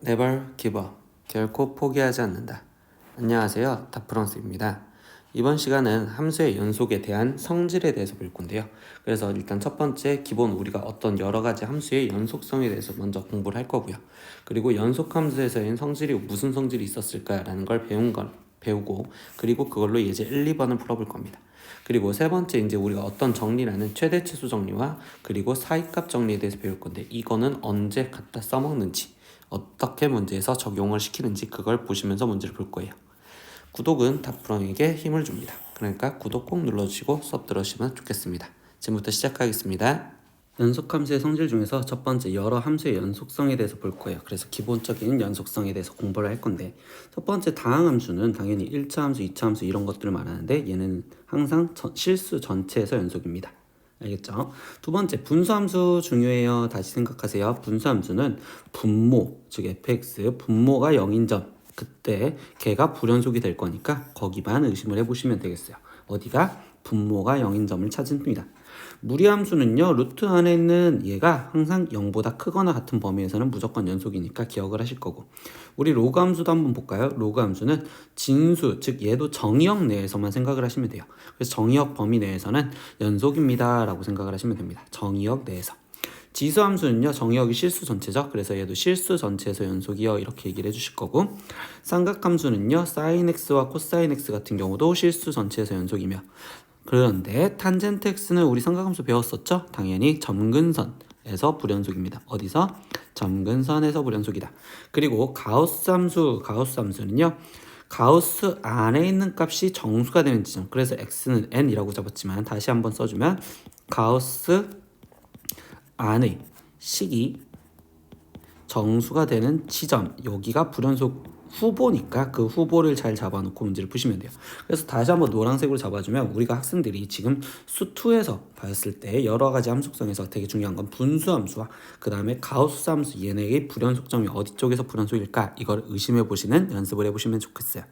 네벌 기버 결코 포기하지 않는다. 안녕하세요, 다프랑스입니다. 이번 시간은 함수의 연속에 대한 성질에 대해서 볼 건데요. 그래서 일단 첫 번째 기본 우리가 어떤 여러 가지 함수의 연속성에 대해서 먼저 공부를 할 거고요. 그리고 연속 함수에서의 성질이 무슨 성질이 있었을까라는 걸 배우고 그리고 그걸로 예제 1, 2번을 풀어볼 겁니다. 그리고 세 번째 이제 우리가 어떤 정리라는 최대치수 정리와 그리고 사이값 정리에 대해서 배울 건데 이거는 언제 갖다 써먹는지 어떻게 문제에서 적용을 시키는지 그걸 보시면서 문제를 볼 거예요. 구독은 다프랑에게 힘을 줍니다. 그러니까 구독 꼭 눌러주시고 수업 들어주시면 좋겠습니다. 지금부터 시작하겠습니다. 연속함수의 성질 중에서 첫 번째 여러 함수의 연속성에 대해서 볼 거예요. 그래서 기본적인 연속성에 대해서 공부를 할 건데 첫 번째 다항함수는 당연히 1차 함수, 2차 함수 이런 것들을 말하는데 얘는 항상 실수 전체에서 연속입니다. 알겠죠? 두 번째 분수함수 중요해요. 다시 생각하세요. 분수함수는 분모, 즉 fx 분모가 0인 점 그때 걔가 불연속이 될 거니까 거기만 의심을 해보시면 되겠어요. 어디가? 분모가 0인 점을 찾습니다. 무리함수는요 루트 안에 있는 얘가 항상 0보다 크거나 같은 범위에서는 무조건 연속이니까 기억을 하실 거고 우리 로그 함수도 한번 볼까요? 로그 함수는 진수 즉 얘도 정의역 내에서만 생각을 하시면 돼요. 그래서 정의역 범위 내에서는 연속입니다 라고 생각을 하시면 됩니다. 정의역 내에서. 지수함수는요 정의역이 실수 전체죠. 그래서 얘도 실수 전체에서 연속이요 이렇게 얘기를 해주실 거고 삼각함수는요 sin x와 코사인 x 같은 경우도 실수 전체에서 연속이며 그런데 탄젠트 x는 우리 삼각함수 배웠었죠? 당연히 점근선에서 불연속입니다. 어디서? 점근선에서 불연속이다. 그리고 가우스 함수는요 가우스 안에 있는 값이 정수가 되는 지점 그래서 x는 n이라고 잡았지만 다시 한번 써주면 가우스 안의 식이 정수가 되는 지점 여기가 불연속 후보니까 그 후보를 잘 잡아놓고 문제를 푸시면 돼요. 그래서 다시 한번 노란색으로 잡아주면 우리가 학생들이 지금 수2에서 봤을 때 여러 가지 함수성에서 되게 중요한 건 분수함수와 그 다음에 가우스 함수 얘네의 불연속점이 어디 쪽에서 불연속일까 이걸 의심해 보시는 연습을 해보시면 좋겠어요.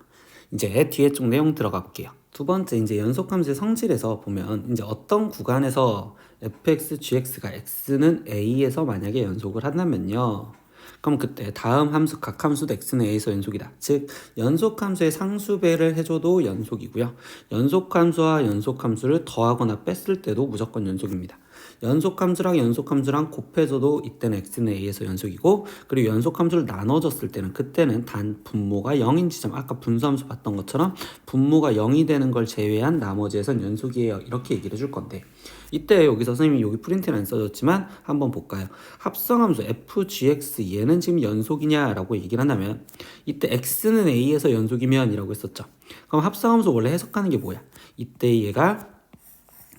이제 뒤에 쪽 내용 들어가 볼게요. 두 번째 이제 연속함수의 성질에서 보면 이제 어떤 구간에서 fx, gx가 x는 a에서 만약에 연속을 한다면요. 그럼 그때 다음 함수 각 함수도 x는 a에서 연속이다. 즉 연속함수의 상수배를 해줘도 연속이고요. 연속함수와 연속함수를 더하거나 뺐을 때도 무조건 연속입니다. 연속함수랑 곱해줘도 이때는 x는 a에서 연속이고 그리고 연속함수를 나눠줬을 때는 그때는 단 분모가 0인 지점 아까 분수함수 봤던 것처럼 분모가 0이 되는 걸 제외한 나머지에선 연속이에요. 이렇게 얘기를 해줄 건데 이때 여기서 선생님이 여기 프린트는 안 써줬지만 한번 볼까요? 합성함수 fgx 얘는 지금 연속이냐라고 얘기를 한다면 이때 x는 a에서 연속이면 이라고 했었죠. 그럼 합성함수 원래 해석하는 게 뭐야? 이때 얘가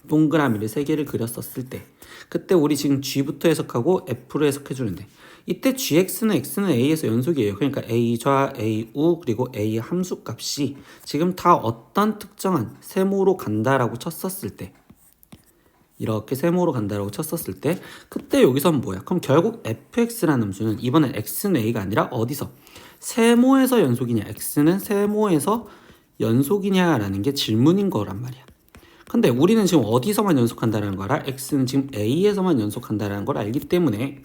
동그라미를 3개를 그렸었을 때 그때 우리 지금 g부터 해석하고 f로 해석해 주는데 이때 gx는 x는 a에서 연속이에요. 그러니까 a 좌, a 우 그리고 a 함수값이 지금 다 어떤 특정한 세모로 간다라고 쳤었을 때 이렇게 세모로 간다라고 쳤었을 때 그때 여기서는 뭐야? 그럼 결국 fx라는 함수는 이번엔 x는 a가 아니라 어디서? 세모에서 연속이냐 x는 세모에서 연속이냐라는 게 질문인 거란 말이야. 근데 우리는 지금 어디서만 연속한다는 거 알아? x는 지금 a에서만 연속한다는 걸 알기 때문에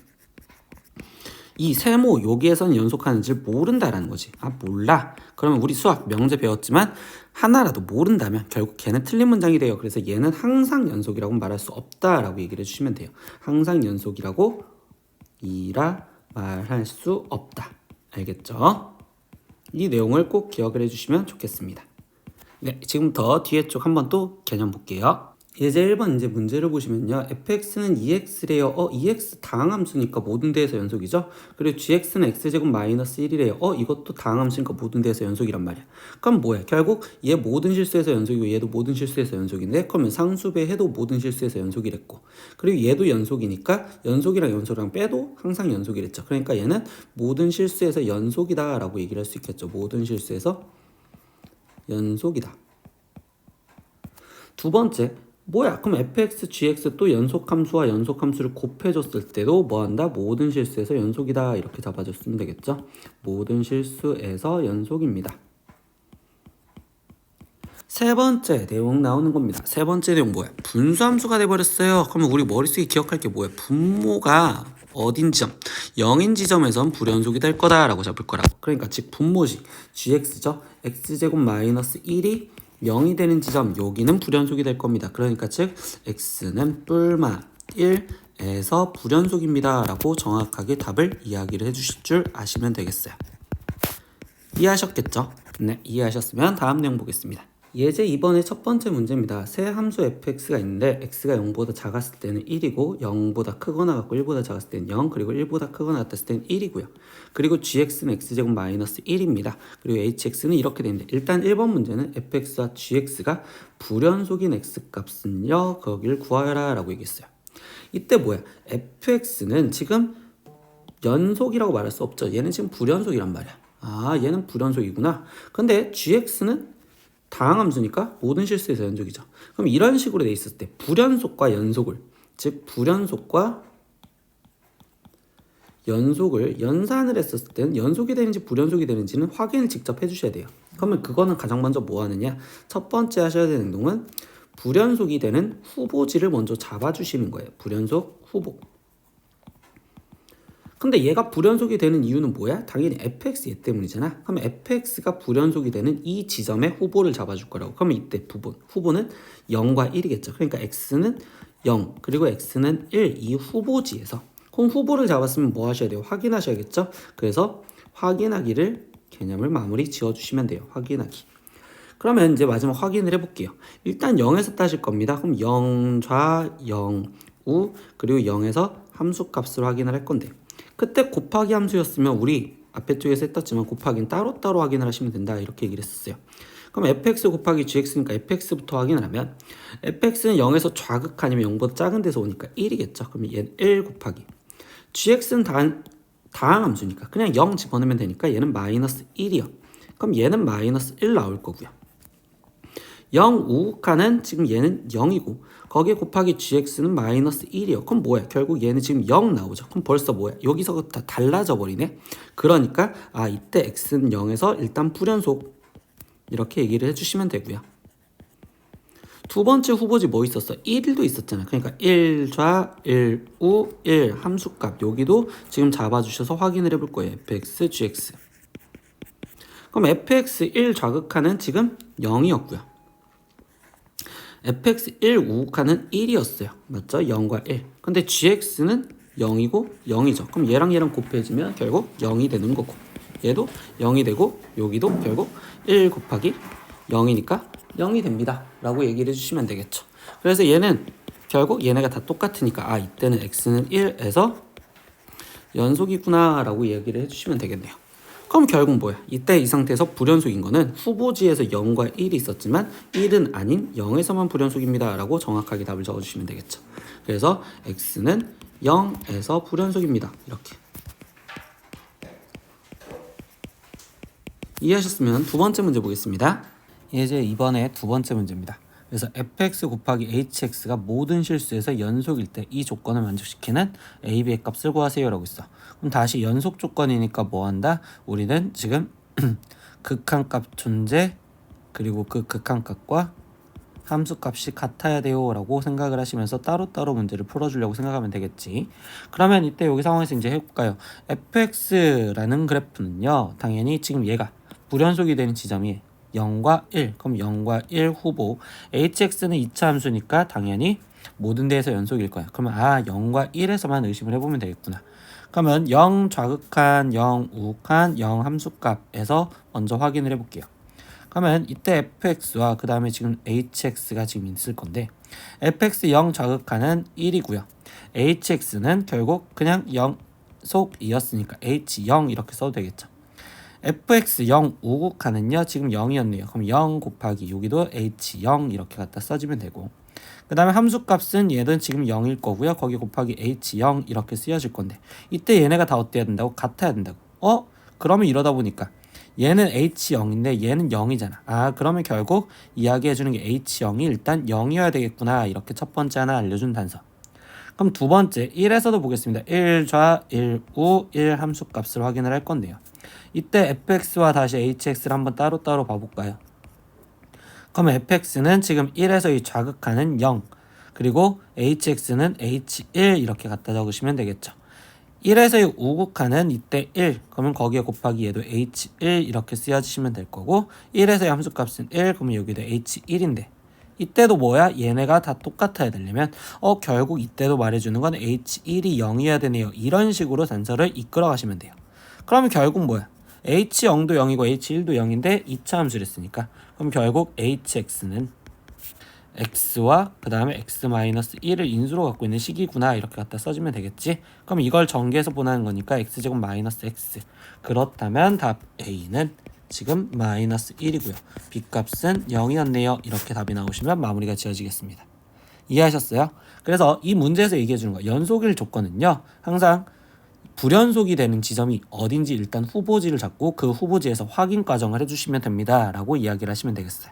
이 세모 여기에서는 연속하는지 모른다라는 거지. 아 몰라. 그러면 우리 수학 명제 배웠지만 하나라도 모른다면 결국 걔는 틀린 문장이 돼요. 그래서 얘는 항상 연속이라고 말할 수 없다라고 얘기를 해주시면 돼요. 항상 연속이라고 말할 수 없다. 알겠죠? 이 내용을 꼭 기억을 해주시면 좋겠습니다. 네, 지금부터 뒤에 쪽 한번 또 개념 볼게요. 예제 1번 이제 문제를 보시면요. fx는 2x래요. 2x 다항함수니까 모든 데에서 연속이죠. 그리고 gx는 x제곱 마이너스 1이래요. 이것도 다항함수니까 모든 데에서 연속이란 말이야. 그럼 뭐야? 결국 얘 모든 실수에서 연속이고 얘도 모든 실수에서 연속인데 그러면 상수배 해도 모든 실수에서 연속이랬고 그리고 얘도 연속이니까 연속이랑 빼도 항상 연속이랬죠. 그러니까 얘는 모든 실수에서 연속이다 라고 얘기를 할 수 있겠죠. 모든 실수에서 연속이다. 두 번째 뭐야? 그럼 fx, gx 또 연속함수와 연속함수를 곱해줬을 때도 뭐한다? 모든 실수에서 연속이다 이렇게 잡아줬으면 되겠죠? 모든 실수에서 연속입니다. 세 번째 내용 나오는 겁니다. 세 번째 내용 뭐야? 분수함수가 돼버렸어요. 그러면 우리 머릿속에 기억할 게 뭐야? 분모가 어딘 지점? 0인 지점에선 불연속이 될 거다라고 잡을 거라고. 그러니까 즉 분모식 gx죠. x제곱 마이너스 1이 0이 되는 지점, 여기는 불연속이 될 겁니다. 그러니까 즉 x는 뿔마 1에서 불연속입니다 라고 정확하게 답을 이야기를 해주실 줄 아시면 되겠어요. 이해하셨겠죠? 네, 이해하셨으면 다음 내용 보겠습니다. 예제 2번의 첫 번째 문제입니다. 새 함수 fx가 있는데 x가 0보다 작았을 때는 1이고 0보다 크거나 같고 1보다 작았을 때는 0 그리고 1보다 크거나 같았을 때는 1이고요. 그리고 gx는 x제곱 마이너스 1입니다. 그리고 hx는 이렇게 되는데 일단 1번 문제는 fx와 gx가 불연속인 x값은요 거기를 구하여라 라고 얘기했어요. 이때 뭐야? fx는 지금 연속이라고 말할 수 없죠. 얘는 지금 불연속이란 말이야. 아, 얘는 불연속이구나. 근데 gx는 다항함수니까 모든 실수에서 연속이죠. 그럼 이런 식으로 돼 있을 때 불연속과 연속을, 즉 불연속과 연속을 연산을 했었을 때는 연속이 되는지 불연속이 되는지는 확인을 직접 해주셔야 돼요. 그러면 그거는 가장 먼저 뭐 하느냐? 첫 번째 하셔야 되는 행동은 불연속이 되는 후보지를 먼저 잡아주시는 거예요. 불연속 후보. 근데 얘가 불연속이 되는 이유는 뭐야? 당연히 fx 얘 때문이잖아. 그러면 fx가 불연속이 되는 이 지점에 후보를 잡아줄 거라고. 그러면 이때 후보는 0과 1이겠죠. 그러니까 x는 0 그리고 x는 1 이 후보지에서 그럼 후보를 잡았으면 뭐 하셔야 돼요? 확인하셔야겠죠. 그래서 확인하기를 개념을 마무리 지어주시면 돼요. 확인하기. 그러면 이제 마지막 확인을 해볼게요. 일단 0에서 따질 겁니다. 그럼 0좌 0우 그리고 0에서 함수값을 확인을 할 건데 그때 곱하기 함수였으면 우리 앞에 쪽에서 했었지만 곱하기는 따로따로 확인을 하시면 된다 이렇게 얘기를 했었어요. 그럼 fx 곱하기 gx니까 fx부터 확인을 하면 fx는 0에서 좌극 아니면 0보다 작은 데서 오니까 1이겠죠. 그럼 얘는 1 곱하기 gx는 다항함수니까 그냥 0 집어넣으면 되니까 얘는 마이너스 1이요. 그럼 얘는 마이너스 1 나올 거고요. 0 우극하는 지금 얘는 0이고 거기에 곱하기 gx는 마이너스 1이요. 그럼 뭐야? 결국 얘는 지금 0 나오죠. 그럼 벌써 뭐야? 여기서부터 달라져 버리네. 그러니까 아 이때 x는 0에서 일단 불연속 이렇게 얘기를 해주시면 되고요. 두 번째 후보지 뭐 있었어? 1도 있었잖아. 그러니까 1좌 1우 1 함수값 여기도 지금 잡아주셔서 확인을 해볼 거예요. fx, gx. 그럼 fx 1 좌극하는 지금 0이었고요. fx 1 우극하는 1이었어요. 맞죠? 0과 1. 근데 gx는 0이고 0이죠. 그럼 얘랑 얘랑 곱해지면 결국 0이 되는 거고 얘도 0이 되고 여기도 결국 1 곱하기 0이니까 0이 됩니다. 라고 얘기를 해주시면 되겠죠. 그래서 얘는 결국 얘네가 다 똑같으니까 아 이때는 x는 1에서 연속이구나 라고 얘기를 해주시면 되겠네요. 그럼 결국 뭐야? 이때 이 상태에서 불연속인 거는 후보지에서 0과 1이 있었지만 1은 아닌 0에서만 불연속입니다 라고 정확하게 답을 적어주시면 되겠죠. 그래서 x는 0에서 불연속입니다. 이렇게 이해하셨으면 두 번째 문제 보겠습니다. 이제 이번에 두 번째 문제입니다. 그래서 fx 곱하기 hx가 모든 실수에서 연속일 때 이 조건을 만족시키는 a, b의 값을 구하세요 라고 있어. 그럼 다시 연속 조건이니까 뭐 한다? 우리는 지금 극한값 존재 그리고 그 극한값과 함수값이 같아야 돼요 라고 생각을 하시면서 따로따로 문제를 풀어주려고 생각하면 되겠지. 그러면 이때 여기 상황에서 이제 해볼까요? fx라는 그래프는요 당연히 지금 얘가 불연속이 되는 지점이 0과 1 그럼 0과 1 후보 hx는 2차 함수니까 당연히 모든 데에서 연속일 거야. 그러면 아 0과 1에서만 의심을 해보면 되겠구나. 그러면 0 좌극한 0 우극한 0 함수값에서 먼저 확인을 해볼게요. 그러면 이때 fx와 그 다음에 지금 hx가 지금 있을 건데 fx 0 좌극하는 1이고요. hx는 결국 그냥 0속이었으니까 h0 이렇게 써도 되겠죠. fx 0 우극하는요 지금 0이었네요. 그럼 0 곱하기 여기도 h0 이렇게 갖다 써주면 되고 그 다음에 함수값은 얘는 지금 0일 거고요. 거기 곱하기 h0 이렇게 쓰여질 건데 이때 얘네가 다 어때야 된다고? 같아야 된다고. 그러면 이러다 보니까 얘는 h0인데 얘는 0이잖아. 아 그러면 결국 이야기해주는 게 h0이 일단 0이어야 되겠구나. 이렇게 첫 번째 하나 알려준 단서. 그럼 두 번째 1에서도 보겠습니다. 1좌 1우 1 함수값을 확인을 할 건데요. 이때 fx와 다시 hx를 한번 따로따로 봐볼까요? 그러면 fx는 지금 1에서 이 좌극하는 0, 그리고 hx는 h1 이렇게 갖다 적으시면 되겠죠. 1에서 우극하는 이때 1, 그러면 거기에 곱하기 얘도 h1 이렇게 쓰여주시면 될 거고, 1에서의 함수값은 1, 그러면 여기도 h1인데 이때도 뭐야? 얘네가 다 똑같아야 되려면 결국 이때도 말해주는 건 h1이 0이어야 되네요. 이런 식으로 단서를 이끌어 가시면 돼요. 그러면 결국 뭐야? h0도 0이고 h1도 0인데 2차 함수를 했으니까, 그럼 결국 hx는 x와 그 다음에 x-1을 인수로 갖고 있는 식이구나, 이렇게 갖다 써주면 되겠지. 그럼 이걸 전개해서 보내는 거니까 x제곱 마이너스 x. 그렇다면 답 A는 지금 마이너스 1이고요. b값은 0이었네요. 이렇게 답이 나오시면 마무리가 지어지겠습니다. 이해하셨어요? 그래서 이 문제에서 얘기해 주는 거, 연속일 조건은요, 항상 불연속이 되는 지점이 어딘지 일단 후보지를 잡고 그 후보지에서 확인 과정을 해주시면 됩니다 라고 이야기를 하시면 되겠어요.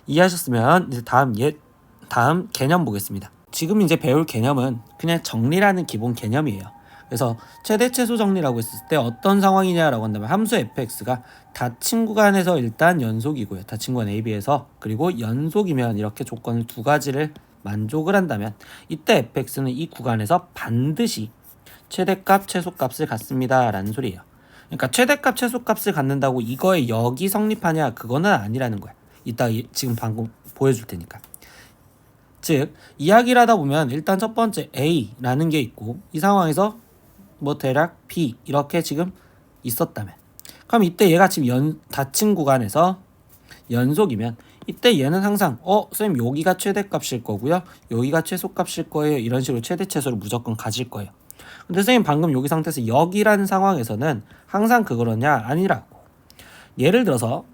이해하셨으면 이제 다음 개념 보겠습니다. 지금 이제 배울 개념은 그냥 정리라는 기본 개념이에요. 그래서 최대 최소 정리라고 했을 때 어떤 상황이냐라고 한다면, 함수 fx가 닫힌 구간에서 일단 연속이고요. 닫힌 구간 AB에서, 그리고 연속이면 이렇게 조건을 두 가지를 만족을 한다면 이때 fx는 이 구간에서 반드시 최대값 최소값을 갖습니다 라는 소리예요. 그러니까 최대값 최소값을 갖는다고 이거에 역이 성립하냐, 그거는 아니라는 거야. 이따 지금 방금 보여줄 테니까. 즉 이야기를 하다 보면 일단 첫 번째 A라는 게 있고, 이 상황에서 뭐 대략 B 이렇게 지금 있었다면, 그럼 이때 얘가 지금 닫힌 구간에서 연속이면 이때 얘는 항상 선생님 여기가 최대값일 거고요, 여기가 최소값일 거예요, 이런 식으로 최대 최소를 무조건 가질 거예요. 근데 선생님 방금 여기 상태에서 여기라는 상황에서는 항상 그거냐? 아니라고. 예를 들어서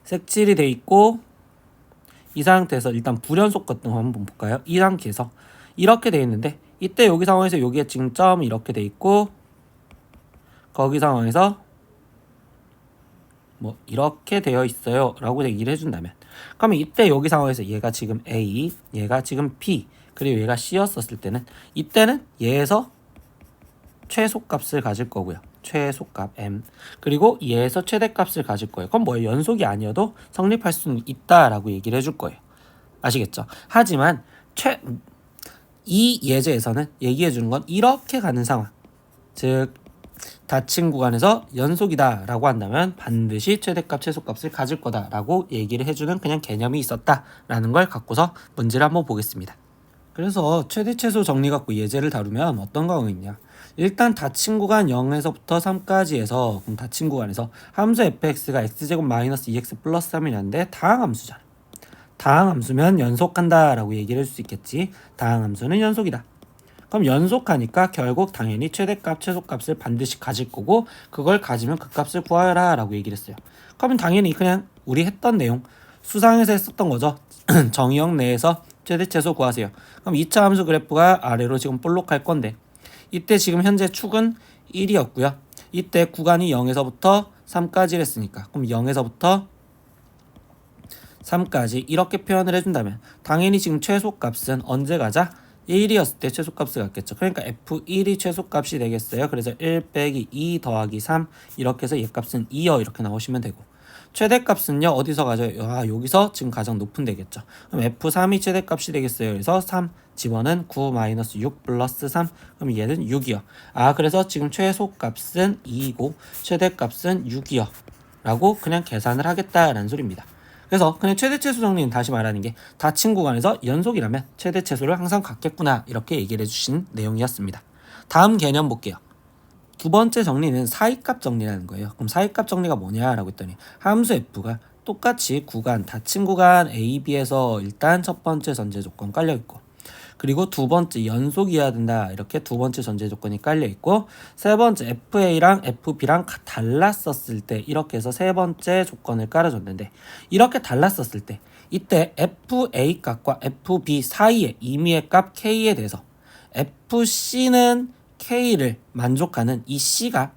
색칠이 돼 있고, 이 상태에서 일단 불연속 같은 거 한번 볼까요? 이 상태에서 이렇게 돼 있는데 이때 여기 상황에서 여기에 지금 점이 이렇게 돼 있고, 거기 상황에서 뭐 이렇게 되어 있어요 라고 얘기를 해준다면, 그러면 이때 여기 상황에서 얘가 지금 A, 얘가 지금 B, 그리고 얘가 C였었을 때는 이때는 얘에서 최소값을 가질 거고요. 최소값 M, 그리고 얘에서 최대값을 가질 거예요. 그럼 뭐예요? 연속이 아니어도 성립할 수는 있다라고 얘기를 해줄 거예요. 아시겠죠? 하지만 이 예제에서는 얘기해 주는 건 이렇게 가는 상황, 즉 닫힌 구간에서 연속이다 라고 한다면 반드시 최대값 최소값을 가질 거다 라고 얘기를 해주는 그냥 개념이 있었다 라는 걸 갖고서 문제를 한번 보겠습니다. 그래서 최대 최소 정리 갖고 예제를 다루면 어떤 경우가 있냐, 일단 닫힌 구간 0에서부터 3까지 해서, 그럼 닫힌 구간에서 함수 fx가 x제곱 마이너스 2x 플러스 3이라는데 다항함수잖아. 다항함수면 연속한다 라고 얘기를 할 수 있겠지. 다항함수는 연속이다. 그럼 연속하니까 결국 당연히 최대값 최소값을 반드시 가질 거고, 그걸 가지면 그 값을 구하여라 라고 얘기를 했어요. 그러면 당연히 그냥 우리 했던 내용 수상에서 했었던 거죠. 정의역 내에서 최대 최소 구하세요. 그럼 2차 함수 그래프가 아래로 지금 볼록할 건데, 이때 지금 현재 축은 1이었고요. 이때 구간이 0에서부터 3까지 했으니까, 그럼 0에서부터 3까지 이렇게 표현을 해준다면 당연히 지금 최소값은 언제 가자? 1이었을 때 최소값을 갖겠죠. 그러니까 F1이 최소값이 되겠어요. 그래서 1 빼기 2 더하기 3 이렇게 해서 얘 값은 2요 이렇게 나오시면 되고, 최대값은요 어디서 가져요? 여기서 지금 가장 높은 데겠죠. 그럼 F3이 최대값이 되겠어요. 그래서 3 집어는 9-6 플러스 3, 그럼 얘는 6이요. 그래서 지금 최소값은 2이고 최대값은 6이요 라고 그냥 계산을 하겠다라는 소리입니다. 그래서 그냥 최대 최소 정리는 다시 말하는 게, 닫힌 구간에서 연속이라면 최대 최소를 항상 갖겠구나 이렇게 얘기를 해주신 내용이었습니다. 다음 개념 볼게요. 두 번째 정리는 사이값 정리라는 거예요. 그럼 사이값 정리가 뭐냐라고 했더니, 함수 f가 똑같이 구간 닫힌 구간 A, B에서 일단 첫 번째 전제 조건 깔려 있고, 그리고 두 번째 연속이어야 된다 이렇게 두 번째 전제 조건이 깔려 있고, 세 번째 FA랑 FB랑 달랐었을 때 이렇게 해서 세 번째 조건을 깔아줬는데, 이렇게 달랐었을 때 이때 FA 값과 FB 사이의 임의의 값 K에 대해서 FC는 K를 만족하는 이 C가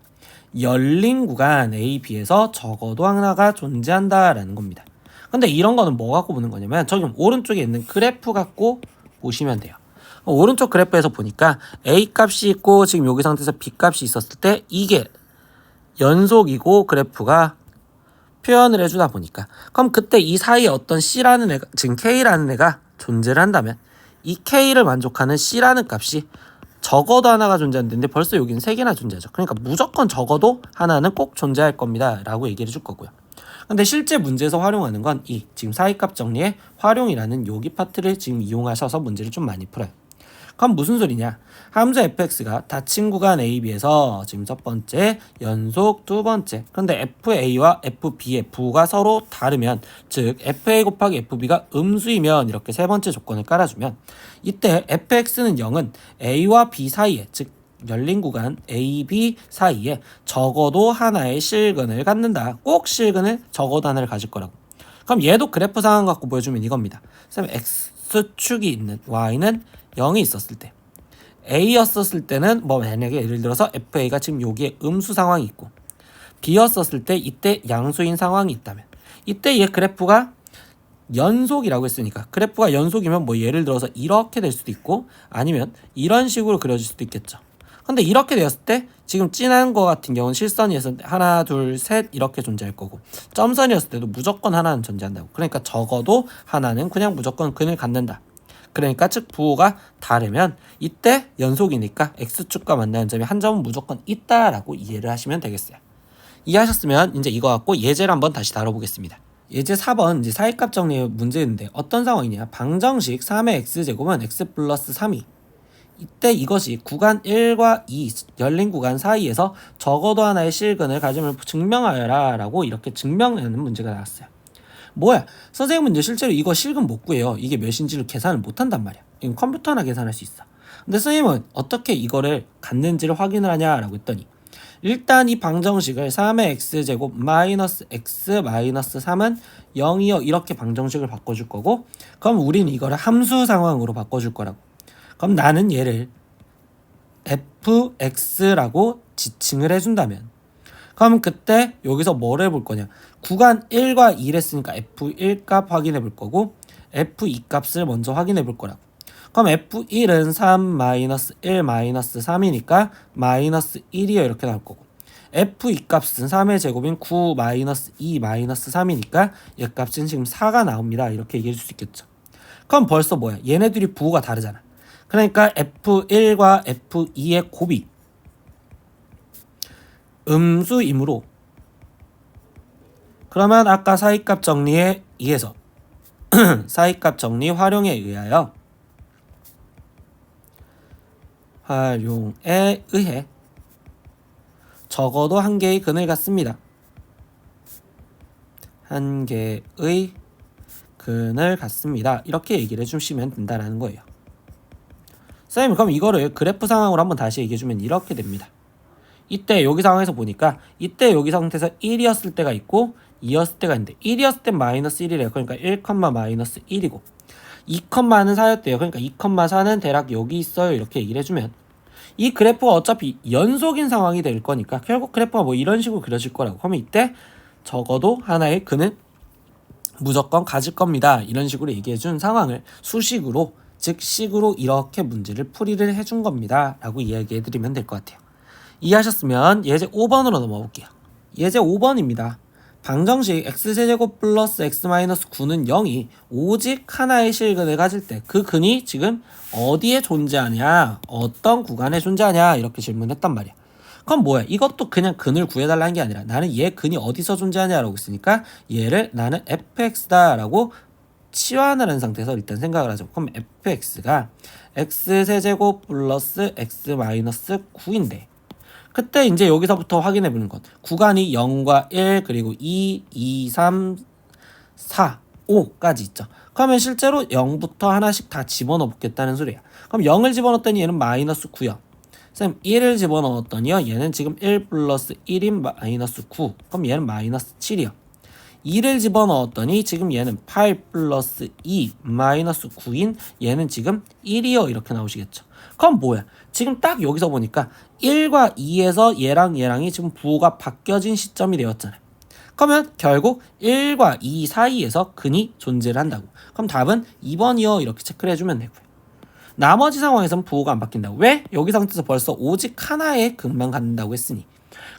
열린 구간 A, B에서 적어도 하나가 존재한다라는 겁니다. 근데 이런 거는 뭐 갖고 보는 거냐면, 저기 오른쪽에 있는 그래프 갖고 보시면 돼요. 오른쪽 그래프에서 보니까 A 값이 있고 지금 여기 상태에서 B 값이 있었을 때 이게 연속이고 그래프가 표현을 해주다 보니까 그럼 그때 이 사이에 어떤 C라는 애가 지금 K라는 애가 존재를 한다면 이 K를 만족하는 C라는 값이 적어도 하나가 존재하는데 벌써 여기는 3개나 존재하죠. 그러니까 무조건 적어도 하나는 꼭 존재할 겁니다 라고 얘기를 해줄 거고요. 근데 실제 문제에서 활용하는 건 이 지금 사이값 정리의 활용이라는 여기 파트를 지금 이용하셔서 문제를 좀 많이 풀어요. 그럼 무슨 소리냐? 함수 fx가 닫힌 구간 AB에서 지금 첫 번째, 연속 두 번째. 그런데 FA와 FB의 부가 서로 다르면, 즉 FA 곱하기 FB가 음수이면 이렇게 세 번째 조건을 깔아주면 이때 fx는 0은 A와 B 사이에, 즉 열린 구간 AB 사이에 적어도 하나의 실근을 갖는다. 꼭 실근을 적어도 하나를 가질 거라고. 그럼 얘도 그래프 상황 갖고 보여주면 이겁니다. 쌤 x축이 있는 y는 0이 있었을 때 A였었을 때는 뭐 만약에 예를 들어서 FA가 지금 여기에 음수 상황이 있고 B였었을 때 이때 양수인 상황이 있다면 이때 얘 그래프가 연속이라고 했으니까 그래프가 연속이면 뭐 예를 들어서 이렇게 될 수도 있고 아니면 이런 식으로 그려질 수도 있겠죠. 근데 이렇게 되었을 때 지금 진한 거 같은 경우는 실선이었을 때 하나 둘 셋 이렇게 존재할 거고 점선이었을 때도 무조건 하나는 존재한다고. 그러니까 적어도 하나는 그냥 무조건 근을 갖는다. 그러니까 즉 부호가 다르면 이때 연속이니까 x축과 만나는 점이 한 점은 무조건 있다라고 이해를 하시면 되겠어요. 이해하셨으면 이제 이거 갖고 예제를 한번 다시 다뤄보겠습니다. 예제 4번 이제 사이값 정리 문제인데 어떤 상황이냐? 방정식 3의 x제곱은 x 플러스 3이 이때 이것이 구간 1과 2 열린 구간 사이에서 적어도 하나의 실근을 가짐을 증명하여라 라고 이렇게 증명하는 문제가 나왔어요. 뭐야? 선생님은 이제 실제로 이거 실근 못 구해요. 이게 몇인지를 계산을 못 한단 말이야. 이건 컴퓨터나 계산할 수 있어. 근데 선생님은 어떻게 이거를 갖는지를 확인을 하냐라고 했더니 일단 이 방정식을 3의 x제곱 마이너스 x 마이너스 3은 0이요 이렇게 방정식을 바꿔줄 거고 그럼 우린 이거를 함수 상황으로 바꿔줄 거라고. 그럼 나는 얘를 fx라고 지칭을 해준다면 그럼 그때 여기서 뭘 해볼 거냐? 구간 1과 2를 했으니까 f1 값 확인해 볼 거고 f2 값을 먼저 확인해 볼 거라고. 그럼 f1은 3 마이너스 1 마이너스 3이니까 마이너스 1이요 이렇게 나올 거고 f2 값은 3의 제곱인 9 마이너스 2 마이너스 3이니까 얘 값은 지금 4가 나옵니다. 이렇게 얘기해 줄 수 있겠죠. 그럼 벌써 뭐야? 얘네들이 부호가 다르잖아. 그러니까 f1과 f2의 곱이 음수이므로 그러면 아까 사이값 정리에 의해서 사이값 정리 활용에 의하여 적어도 한 개의 근을 갖습니다. 한 개의 근을 갖습니다. 이렇게 얘기를 해주시면 된다라는 거예요. 선생님 그럼 이거를 그래프 상황으로 한번 다시 얘기해주면 이렇게 됩니다. 이때 여기 상황에서 보니까 이때 여기 상태에서 1이었을 때가 있고 2였을 때가 있는데 1이었을 땐 마이너스 1이래요. 그러니까 1, 마이너스 1이고 2,는 4였대요. 그러니까 2,4는 대략 여기 있어요. 이렇게 얘기를 해주면 이 그래프가 어차피 연속인 상황이 될 거니까 결국 그래프가 뭐 이런 식으로 그려질 거라고. 그러면 이때 적어도 하나의 근은 무조건 가질 겁니다. 이런 식으로 얘기해준 상황을 수식으로 즉 식으로 이렇게 문제를 풀이를 해준 겁니다. 라고 이야기해드리면 될 것 같아요. 이해하셨으면 예제 5번으로 넘어가 볼게요. 예제 5번입니다. 방정식 x제곱 플러스 x 마이너스 9는 0이 오직 하나의 실근을 가질 때 그 근이 지금 어디에 존재하냐 어떤 구간에 존재하냐 이렇게 질문했단 말이야. 그럼 뭐야? 이것도 그냥 근을 구해달라는 게 아니라 나는 얘 근이 어디서 존재하냐라고 했으니까 얘를 나는 fx다 라고 치환을 한 상태에서 일단 생각을 하죠. 그럼 fx가 x세제곱 플러스 x 마이너스 9인데 그때 이제 여기서부터 확인해 보는 것. 구간이 0과 1 그리고 2, 2, 3, 4, 5까지 있죠. 그러면 실제로 0부터 하나씩 다 집어넣어 보겠다는 소리야. 그럼 0을 집어넣었더니 얘는 마이너스 9요. 쌤 1을 집어넣었더니요. 얘는 지금 1 플러스 1인 마이너스 9. 그럼 얘는 마이너스 7이요. 2를 집어넣었더니 지금 얘는 8 플러스 2 마이너스 9인 얘는 지금 1이요. 이렇게 나오시겠죠. 그럼 뭐야? 지금 딱 여기서 보니까 1과 2에서 얘랑이 지금 부호가 바뀌어진 시점이 되었잖아요. 그러면 결국 1과 2 사이에서 근이 존재를 한다고. 그럼 답은 2번이요. 이렇게 체크를 해주면 되고요. 나머지 상황에서는 부호가 안 바뀐다고. 왜? 여기 상태에서 벌써 오직 하나의 근만 갖는다고 했으니.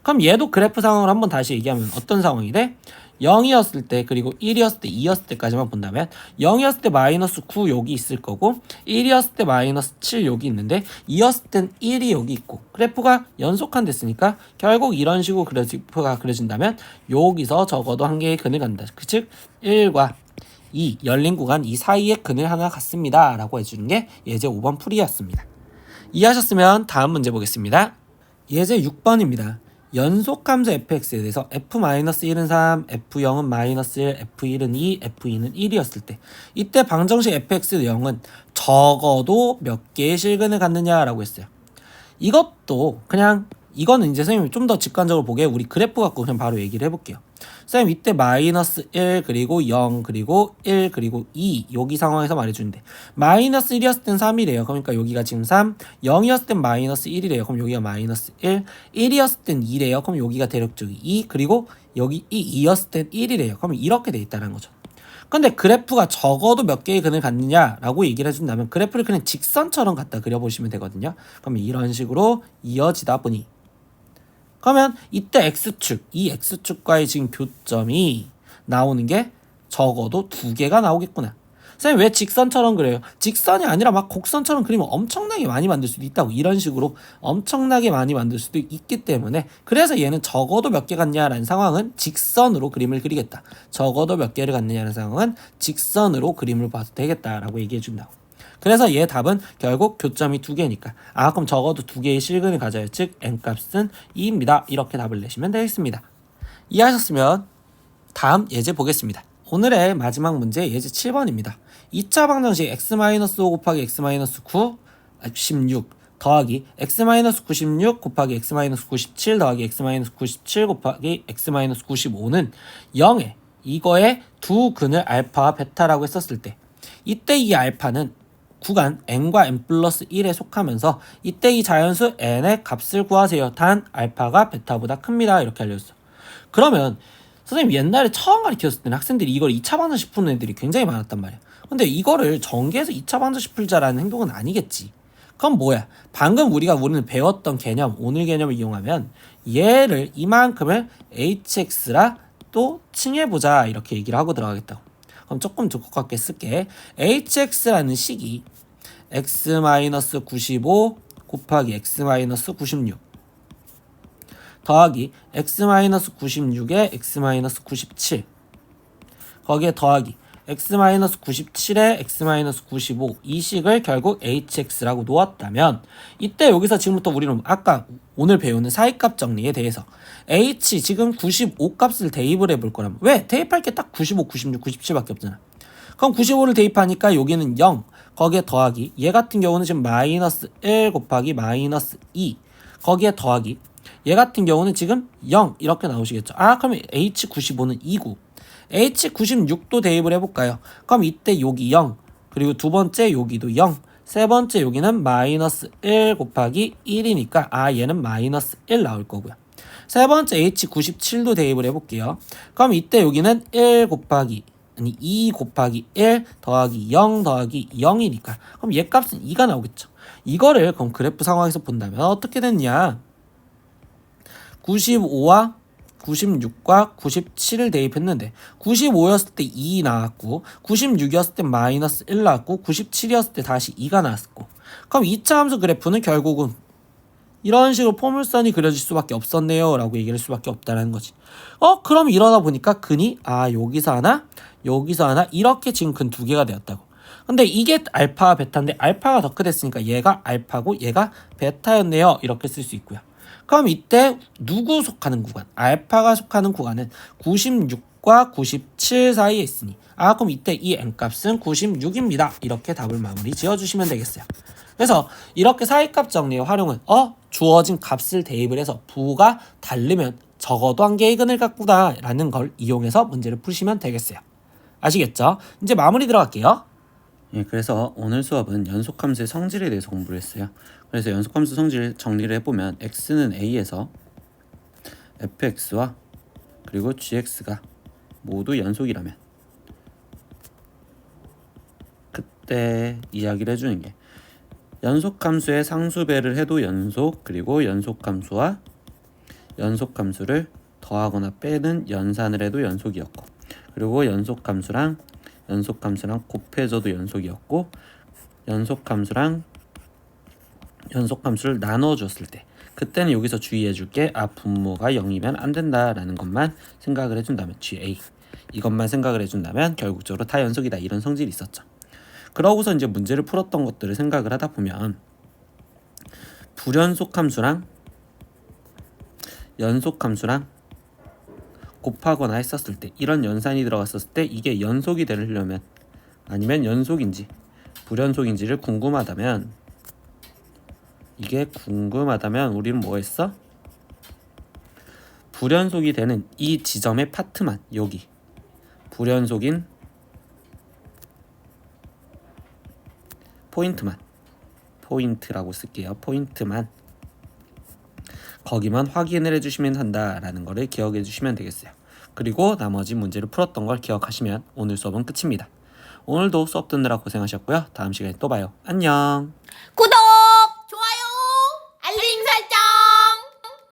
그럼 얘도 그래프 상황을 한번 다시 얘기하면 어떤 상황이 돼? 0이었을 때 그리고 1이었을 때 2였을 때까지만 본다면 0이었을 때 마이너스 9 여기 있을 거고 1이었을 때 마이너스 7 여기 있는데 2였을 땐 1이 여기 있고 그래프가 연속한 됐으니까 결국 이런 식으로 그래프가 그려진다면 여기서 적어도 한 개의 근을 갖는다. 즉 1과 2 열린 구간 이 사이에 근을 하나 갖습니다 라고 해주는 게 예제 5번 풀이였습니다. 이해하셨으면 다음 문제 보겠습니다. 예제 6번입니다. 연속함수 fx에 대해서 f-1은 3, f0은 마이너스 1, f1은 2, f2는 1이었을 때 이때 방정식 fx 0은 적어도 몇 개의 실근을 갖느냐라고 했어요. 이것도 그냥 이거는 이제 선생님이 좀 더 직관적으로 보게 우리 그래프 갖고 그냥 바로 얘기를 해볼게요. 선생님 이때 마이너스 1 그리고 0 그리고 1 그리고 2 여기 상황에서 말해주는데 마이너스 1이었을 땐 3이래요. 그러니까 여기가 지금 3 0이었을 땐 마이너스 1이래요. 그럼 여기가 마이너스 1 1이었을 땐 2래요. 그럼 여기가 대략적이 2 그리고 여기 2였을 땐 1이래요. 그럼 이렇게 돼 있다는 거죠. 근데 그래프가 적어도 몇 개의 근을 갖느냐라고 얘기를 해준다면 그래프를 그냥 직선처럼 갖다 그려보시면 되거든요. 그럼 이런 식으로 이어지다 보니 그러면 이때 X축, 이 X축과의 지금 교점이 나오는 게 적어도 2개가 나오겠구나. 선생님 왜 직선처럼 그래요? 직선이 아니라 막 곡선처럼 그리면 엄청나게 많이 만들 수도 있다고. 이런 식으로 엄청나게 많이 만들 수도 있기 때문에 그래서 얘는 적어도 몇 개 갖냐라는 상황은 직선으로 그림을 그리겠다. 적어도 몇 개를 갖느냐는 상황은 직선으로 그림을 봐도 되겠다라고 얘기해 준다고. 그래서 얘 답은 결국 교점이 2개니까 그럼 적어도 2개의 실근을 가져야 즉 n값은 2입니다. 이렇게 답을 내시면 되겠습니다. 이해하셨으면 다음 예제 보겠습니다. 오늘의 마지막 문제 예제 7번입니다. 2차 방정식 x-5 곱하기 x-9 16 더하기 x-96 곱하기 x-97 더하기 x-97 곱하기 x-95는 0에 이거의 두 근을 알파와 베타라고 했었을 때 이때 이 알파는 구간 n과 n 플러스 1에 속하면서 이때 이 자연수 n의 값을 구하세요. 단 알파가 베타보다 큽니다. 이렇게 알려줬어. 그러면 선생님 옛날에 처음 가르쳤을 때는 학생들이 이걸 2차 방정식 푸는 애들이 굉장히 많았단 말이야. 근데 이거를 전개해서 2차 방정식 풀자라는 행동은 아니겠지. 그럼 뭐야? 방금 우리는 배웠던 개념, 오늘 개념을 이용하면 얘를 이만큼을 hx라 또 칭해보자 이렇게 얘기를 하고 들어가겠다고. 그럼 조금 두껍게 쓸게. hx라는 식이 x-95 곱하기 x-96 더하기 x-96에 x-97 거기에 더하기 x-97에 x-95 이 식을 결국 hx라고 놓았다면 이때 여기서 지금부터 우리는 아까 오늘 배우는 사이값 정리에 대해서 h 지금 95 값을 대입을 해볼 거라면 왜? 대입할 게 딱 95, 96, 97밖에 없잖아. 그럼 95를 대입하니까 여기는 0 거기에 더하기 얘 같은 경우는 지금 마이너스 1 곱하기 마이너스 2 거기에 더하기 얘 같은 경우는 지금 0 이렇게 나오시겠죠. 그러면 h95는 2구 h96도 대입을 해볼까요? 그럼 이때 여기 0 그리고 두 번째 여기도 0 세 번째 여기는 마이너스 1 곱하기 1이니까 얘는 마이너스 1 나올 거고요. 세 번째 h97도 대입을 해볼게요. 그럼 이때 여기는 1 곱하기 2 곱하기 1 더하기 0 더하기 0이니까 그럼 얘 값은 2가 나오겠죠. 이거를 그럼 그래프 상황에서 본다면 어떻게 됐냐? 95와 96과 97을 대입했는데 95였을 때 2 나왔고 96이었을 때 마이너스 1 나왔고 97이었을 때 다시 2가 나왔고 그럼 2차 함수 그래프는 결국은 이런 식으로 포물선이 그려질 수밖에 없었네요 라고 얘기할 수밖에 없다는 거지. 그럼 이러다 보니까 근이 여기서 하나 여기서 하나 이렇게 지금 근 2개가 되었다고. 근데 이게 알파와 베타인데 알파가 더 크댔으니까 얘가 알파고 얘가 베타였네요 이렇게 쓸 수 있고요. 그럼 이때 누구 속하는 구간? 알파가 속하는 구간은 96과 97 사이에 있으니 그럼 이때 이 n값은 96입니다. 이렇게 답을 마무리 지어주시면 되겠어요. 그래서 이렇게 사이값 정리의 활용은 주어진 값을 대입을 해서 부호가 다르면 적어도 한 개의 근을 갖구나 라는 걸 이용해서 문제를 푸시면 되겠어요. 아시겠죠? 이제 마무리 들어갈게요. 그래서 오늘 수업은 연속함수의 성질에 대해서 공부를 했어요. 그래서 연속함수 성질 정리를 해보면 x는 a에서 fx와 그리고 gx가 모두 연속이라면 그때 이야기를 해주는 게 연속함수의 상수배를 해도 연속 그리고 연속함수와 연속함수를 더하거나 빼는 연산을 해도 연속이었고, 그리고 연속함수랑 곱해져도 연속이었고, 연속함수를 나눠줬을 때 그때는 여기서 주의해줄게. 분모가 0이면 안 된다라는 것만 생각을 해준다면, GA 이것만 생각을 해준다면 결국적으로 다 연속이다, 이런 성질이 있었죠. 그러고서 이제 문제를 풀었던 것들을 생각을 하다 보면 불연속함수랑 연속함수랑 곱하거나 했었을 때, 이런 연산이 들어갔었을 때 이게 연속이 되려면, 아니면 연속인지 불연속인지를 궁금하다면, 우리는 뭐 했어? 불연속이 되는 이 지점의 파트만, 여기 불연속인 포인트라고 쓸게요. 포인트만, 거기만 확인을 해주시면 한다라는 거를 기억해 주시면 되겠어요. 그리고 나머지 문제를 풀었던 걸 기억하시면 오늘 수업은 끝입니다. 오늘도 수업 듣느라 고생하셨고요. 다음 시간에 또 봐요. 안녕. 구독!